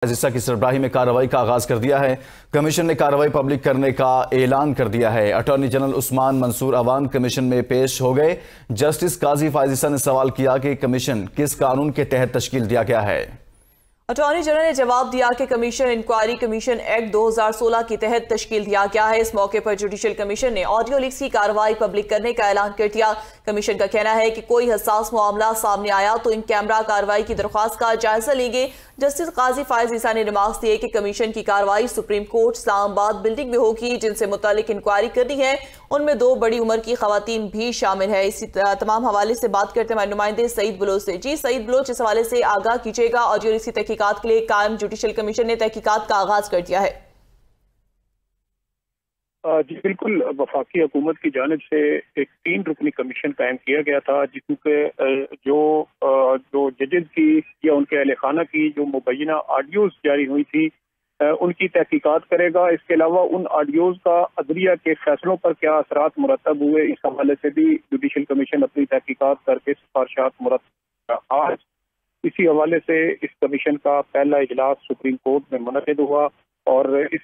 जिसा की सरबराही में कार्रवाई का आगाज कर दिया है। कमीशन ने कार्रवाई पब्लिक करने का ऐलान कर दिया है। Attorney general Usman Mansoor Awan commission में पेश हो गए। जस्टिस काजी फायज ईसा ने सवाल किया कि कमीशन किस कानून के तहत तश्कील दिया गया है। अटॉर्नी जनरल ने जवाब दिया कि कमीशन इंक्वायरी कमीशन एक्ट 2016 के तहत तश्कील दिया गया है। इस मौके पर जुडिशल कमीशन ने ऑडियो लीक्स की कार्रवाई पब्लिक करने का ऐलान कर दिया। कमीशन का कहना है कि कोई हसास मामला सामने आया तो इन कैमरा कार्रवाई की दरख्वास्त का जायजा लेंगे। जस्टिस काजी फायज ईसा ने रिमार्क्स दिए कि कमीशन की कार्रवाई सुप्रीम कोर्ट इस्लामाबाद बिल्डिंग में होगी, जिनसे मुतालिक इंक्वायरी करनी है। उनमें 2 बड़ी उम्र की खवातीन भी शामिल है। इसी तमाम हवाले से बात करते हैं नुमाइंदे सईद बलोच से। जी सईद बलोच, इस हवाले से आगाह कीजिएगा। ऑडियो लीक्स की तहकीकात के लिए कायम जुडिशल कमीशन ने तहकीकात का आगाज कर दिया है। जी बिल्कुल, वफाकी हुकूमत की जानिब से एक 3 रुकनी कमीशन कायम किया गया था, जिसके जो जजेस की या उनके अहले खाना की जो मुबैना ऑडियोज जारी हुई थी उनकी तहकीकात करेगा। इसके अलावा उन ऑडियोज का अदलिया के फैसलों पर क्या असरात मुरतब हुए, इस हवाले से भी जुडिशल कमीशन अपनी तहकीकात करके सिफारिशात मुरतब। आज इसी हवाले से इस कमीशन का पहला इजलास सुप्रीम कोर्ट में मुनक़िद हुआ और इस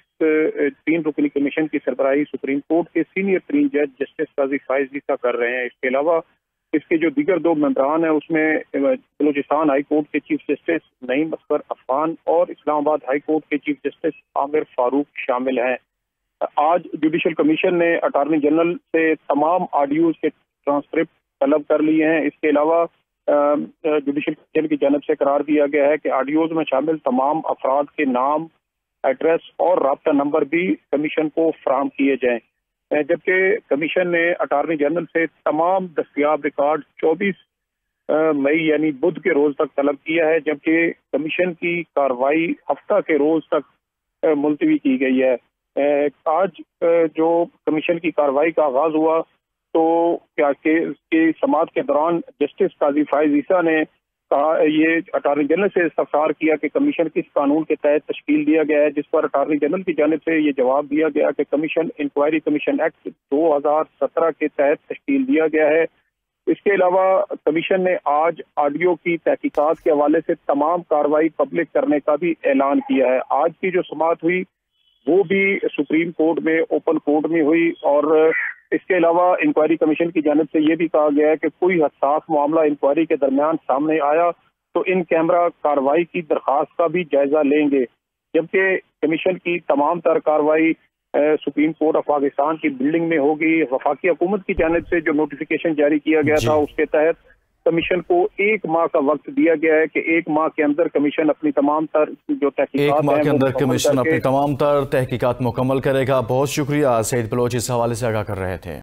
3 रुकनी कमीशन की सरबराही सुप्रीम कोर्ट के सीनियर 3 जज जस्टिस काजी फायज ईसा कर रहे हैं। इसके अलावा इसके जो दीगर 2 मेंबरान हैं उसमें बलूचिस्तान हाई कोर्ट के चीफ जस्टिस नईम असगर अफगान और इस्लामाबाद हाई कोर्ट के चीफ जस्टिस आमिर फारूक शामिल हैं। आज जुडिशल कमीशन ने अटॉर्नी जनरल से तमाम ऑडियोज के ट्रांसक्रिप्ट तलब कर लिए हैं। इसके अलावा जुडिशल कमीशन की जानिब से करार दिया गया है कि ऑडियोज में शामिल तमाम अफराद के नाम, एड्रेस और राब्ता नंबर भी कमीशन को फराहम किए जाएं। जबकि कमीशन ने अटॉर्नी जनरल से तमाम दस्तयाब रिकॉर्ड 24 मई यानी बुध के रोज तक तलब किया है, जबकि कमीशन की कार्रवाई हफ्ता के रोज तक मुलतवी की गई है। आज जो कमीशन की कार्रवाई का आगाज हुआ तो क्या के समाअत के दौरान जस्टिस काजी फायज ईसा ने कहा, ये अटॉर्नी जनरल से इस्तफसार किया कि कमीशन किस कानून के तहत तश्कील दिया गया है, जिस पर अटॉर्नी जनरल की जानिब से ये जवाब दिया गया कि कमीशन इंक्वायरी कमीशन एक्ट 2017 के तहत तश्कील दिया गया है। इसके अलावा कमीशन ने आज ऑडियो की तहकीकात के हवाले से तमाम कार्रवाई पब्लिक करने का भी ऐलान किया है। आज की जो समाअत हुई वो भी सुप्रीम कोर्ट में ओपन कोर्ट में हुई और इसके अलावा इंक्वायरी कमीशन की जानिब से ये भी कहा गया है कि कोई हसास मामला इंक्वायरी के दरमियान सामने आया तो इन कैमरा कार्रवाई की दरख्वास्त का भी जायजा लेंगे। जबकि कमीशन की तमाम तर कार्रवाई सुप्रीम कोर्ट ऑफ पाकिस्तान की बिल्डिंग में होगी। वफाकी हुकूमत की जानिब से जो नोटिफिकेशन जारी किया गया था उसके तहत कमीशन को 1 माह का वक्त दिया गया है कि 1 माह के अंदर कमीशन अपनी तमाम तर जो तहकीकात 1 माह के अंदर कमीशन अपनी तमाम तर तहकीकात मुकम्मल करेगा। बहुत शुक्रिया, सईद बलोच इस हवाले से आगाह कर रहे थे।